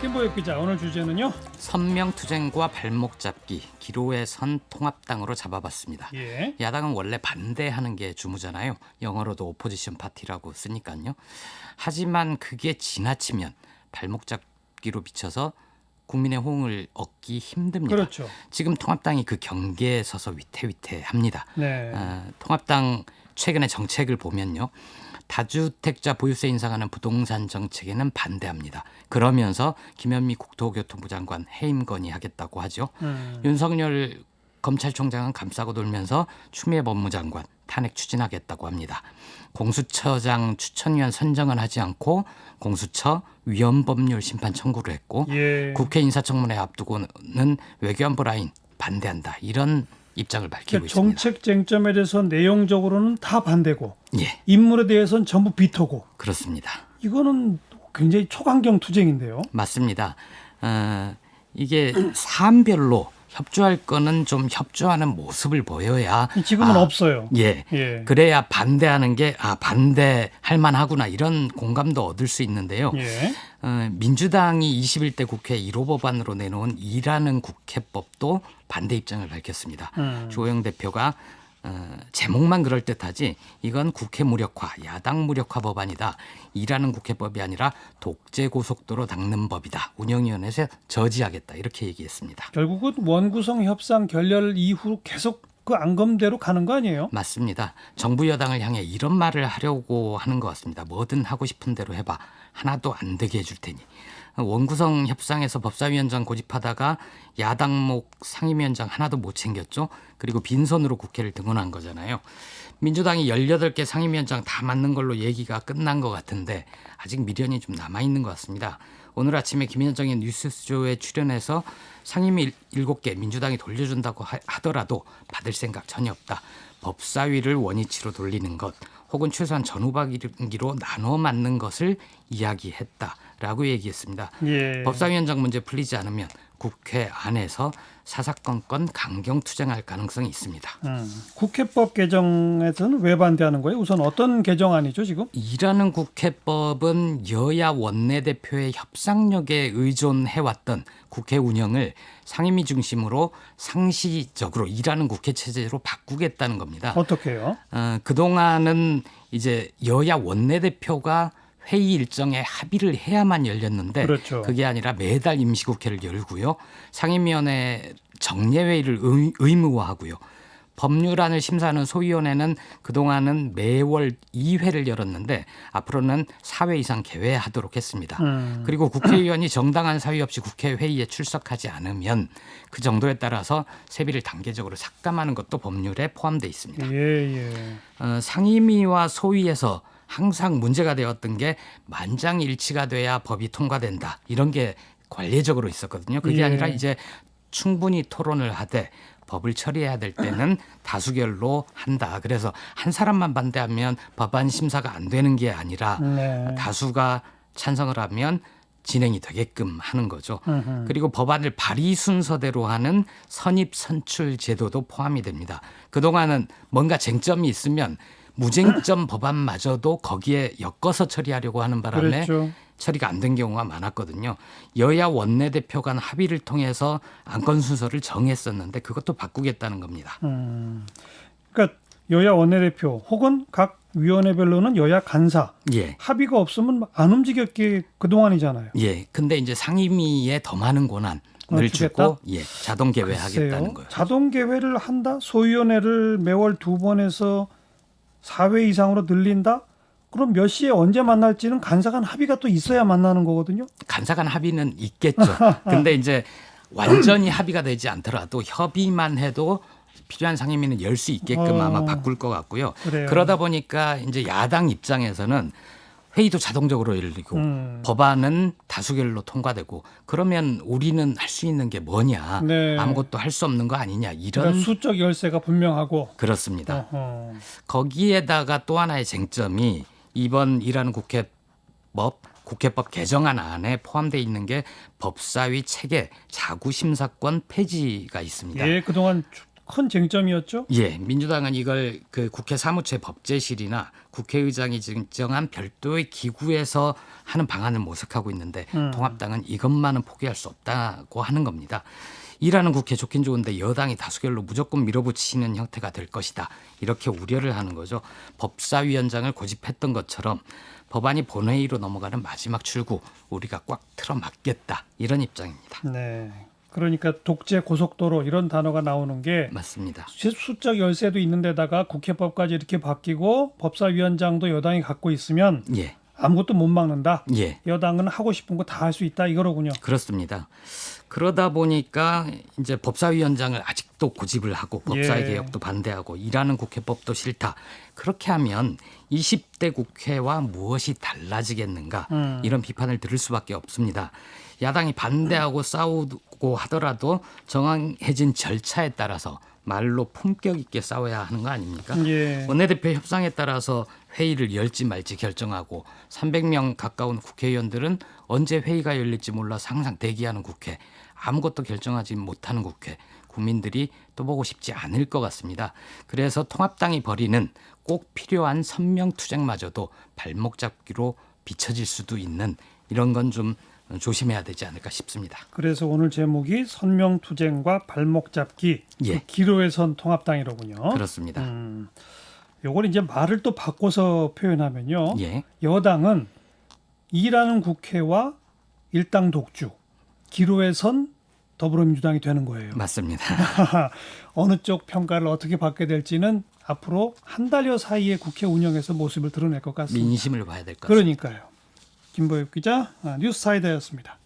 김보혁 기자, 오늘 주제는요? 선명투쟁과 발목 잡기, 기로에 선 통합당으로 잡아봤습니다. 예. 야당은 원래 반대하는 게 주무잖아요. 영어로도 오포지션 파티라고 쓰니까요. 하지만 그게 지나치면 발목 잡기로 비춰서 국민의 호응을 얻기 힘듭니다. 그렇죠. 지금 통합당이 그 경계에 서서 위태위태합니다. 네. 통합당 최근의 정책을 보면요. 다주택자 보유세 인상하는 부동산 정책에는 반대합니다. 그러면서 김현미 국토교통부 장관 해임 건의하겠다고 하죠. 윤석열 검찰총장은 감싸고 돌면서 추미애 법무장관 탄핵 추진하겠다고 합니다. 공수처장 추천위원 선정은 하지 않고 공수처 위헌법률 심판 청구를 했고 예. 국회 인사청문회 앞두고는 외교안보 라인 반대한다. 이런 입장을 밝히고 있습니다. 정책 쟁점에 대해서 내용적으로는 다 반대고 예, 인물에 대해서는 전부 비토고 그렇습니다. 이거는 굉장히 초강경 투쟁인데요. 맞습니다. 이게 사안별로 협조할 거는 좀 협조하는 모습을 보여야 지금은 없어요. 예. 예. 그래야 반대하는 게 반대할 만하구나 이런 공감도 얻을 수 있는데요. 예. 민주당이 21대 국회 1호 법안으로 내놓은 일하는 국회법도 반대 입장을 밝혔습니다. 주호영 대표가 제목만 그럴듯하지 이건 국회 무력화, 야당 무력화 법안이다. 일하는 국회법이 아니라 독재 고속도로 닦는 법이다. 운영위원회에서 저지하겠다. 이렇게 얘기했습니다. 결국은 원구성 협상 결렬 이후 계속 그 앙검대로 가는 거 아니에요? 맞습니다. 정부 여당을 향해 이런 말을 하려고 하는 것 같습니다. 뭐든 하고 싶은 대로 해봐. 하나도 안 되게 해줄 테니. 원구성 협상에서 법사위원장 고집하다가 야당목 상임위원장 하나도 못 챙겼죠. 그리고 빈손으로 국회를 등원한 거잖아요. 민주당이 18개 상임위원장 다 맡는 걸로 얘기가 끝난 것 같은데 아직 미련이 좀 남아있는 것 같습니다. 오늘 아침에 김현정의 뉴스쇼에 출연해서 상임위 7개 민주당이 돌려준다고 하더라도 받을 생각 전혀 없다. 법사위를 원위치로 돌리는 것 혹은 최소한 전후반기로 나눠 맡는 것을 이야기했다라고 얘기했습니다. 예. 법사위원장 문제 풀리지 않으면 국회 안에서 사사건건 강경 투쟁할 가능성이 있습니다. 국회법 개정에서는 왜 반대하는 거예요? 우선 어떤 개정안이죠 지금? 일하는 국회법은 여야 원내대표의 협상력에 의존해왔던 국회 운영을 상임위 중심으로 상시적으로 일하는 국회 체제로 바꾸겠다는 겁니다. 어떻게 해요? 그동안은 이제 여야 원내대표가 회의 일정에 합의를 해야만 열렸는데 그렇죠. 그게 아니라 매달 임시국회를 열고요. 상임위원회 정례회의를 의무화하고요. 법률안을 심사하는 소위원회는 그동안은 매월 2회를 열었는데 앞으로는 4회 이상 개회하도록 했습니다. 그리고 국회의원이 정당한 사유 없이 국회 회의에 출석하지 않으면 그 정도에 따라서 세비를 단계적으로 삭감하는 것도 법률에 포함되어 있습니다. 예. 상임위와 소위에서 항상 문제가 되었던 게 만장일치가 돼야 법이 통과된다. 이런 게 관례적으로 있었거든요. 그게 예. 아니라 이제 충분히 토론을 하되 법을 처리해야 될 때는 다수결로 한다. 그래서 한 사람만 반대하면 법안 심사가 안 되는 게 아니라 네. 다수가 찬성을 하면 진행이 되게끔 하는 거죠. 그리고 법안을 발의 순서대로 하는 선입 선출 제도도 포함이 됩니다. 그동안은 뭔가 쟁점이 있으면 무쟁점 법안마저도 거기에 엮어서 처리하려고 하는 바람에 그렇죠. 처리가 안 된 경우가 많았거든요. 여야 원내대표 간 합의를 통해서 안건 순서를 정했었는데 그것도 바꾸겠다는 겁니다. 그러니까 여야 원내대표 혹은 각 위원회별로는 여야 간사 예. 합의가 없으면 안 움직였기 그동안이잖아요. 예. 근데 이제 상임위에 더 많은 권한을 주겠다? 주고 자동 개회하겠다는 거예요. 자동 개회를 한다? 소위원회를 매월 2번에서 4회 이상으로 늘린다? 그럼 몇 시에 언제 만날지는 간사 간 합의가 또 있어야 만나는 거거든요. 간사 간 합의는 있겠죠. 근데 이제 완전히 합의가 되지 않더라도 협의만 해도 필요한 상임위는 열 수 있게끔 아마 바꿀 것 같고요. 그래요. 그러다 보니까 이제 야당 입장에서는 회의도 자동적으로 열리고 법안은 다수결로 통과되고 그러면 우리는 할 수 있는 게 뭐냐. 네. 아무것도 할 수 없는 거 아니냐. 이런 그러니까 수적 열세가 분명하고. 그렇습니다. 어허. 거기에다가 또 하나의 쟁점이 이번 일하는 국회법 개정안 안에 포함되어 있는 게 법사위 체계 자구심사권 폐지가 있습니다. 예, 그동안 큰 쟁점이었죠. 예, 민주당은 이걸 그 국회 사무처의 법제실이나 국회의장이 지정한 별도의 기구에서 하는 방안을 모색하고 있는데 통합당은 이것만은 포기할 수 없다고 하는 겁니다. 일하는 국회 좋긴 좋은데 여당이 다수결로 무조건 밀어붙이는 형태가 될 것이다. 이렇게 우려를 하는 거죠. 법사위원장을 고집했던 것처럼 법안이 본회의로 넘어가는 마지막 출구 우리가 꽉 틀어막겠다. 이런 입장입니다. 네. 그러니까 독재 고속도로 이런 단어가 나오는 게 맞습니다. 수적 열세도 있는데다가 국회법까지 이렇게 바뀌고 법사위원장도 여당이 갖고 있으면 예, 아무것도 못 막는다. 예. 여당은 하고 싶은 거 다 할 수 있다 이거로군요. 그렇습니다. 그러다 보니까 이제 법사위원장을 아직도 고집을 하고 법사위 예. 개혁도 반대하고 일하는 국회법도 싫다. 그렇게 하면 20대 국회와 무엇이 달라지겠는가 이런 비판을 들을 수밖에 없습니다. 야당이 반대하고 싸우고 하더라도 정해진 절차에 따라서 말로 품격 있게 싸워야 하는 거 아닙니까? 예. 원내대표 협상에 따라서 회의를 열지 말지 결정하고 300명 가까운 국회의원들은 언제 회의가 열릴지 몰라서 항상 대기하는 국회, 아무것도 결정하지 못하는 국회, 국민들이 또 보고 싶지 않을 것 같습니다. 그래서 통합당이 벌이는 꼭 필요한 선명투쟁마저도 발목 잡기로 비춰질 수도 있는 이런 건 좀 조심해야 되지 않을까 싶습니다. 그래서 오늘 제목이 선명투쟁과 발목 잡기 예. 그 기로에 선 통합당이로군요. 그렇습니다. 요걸 이제 말을 또 바꿔서 표현하면요. 예, 여당은 일하는 국회와 일당 독주 기로에 선 더불어민주당이 되는 거예요. 맞습니다. 어느 쪽 평가를 어떻게 받게 될지는 앞으로 한 달여 사이에 국회 운영에서 모습을 드러낼 것 같습니다. 민심을 봐야 될 것 같습니다. 그러니까요. 김보엽 기자 뉴스사이더였습니다.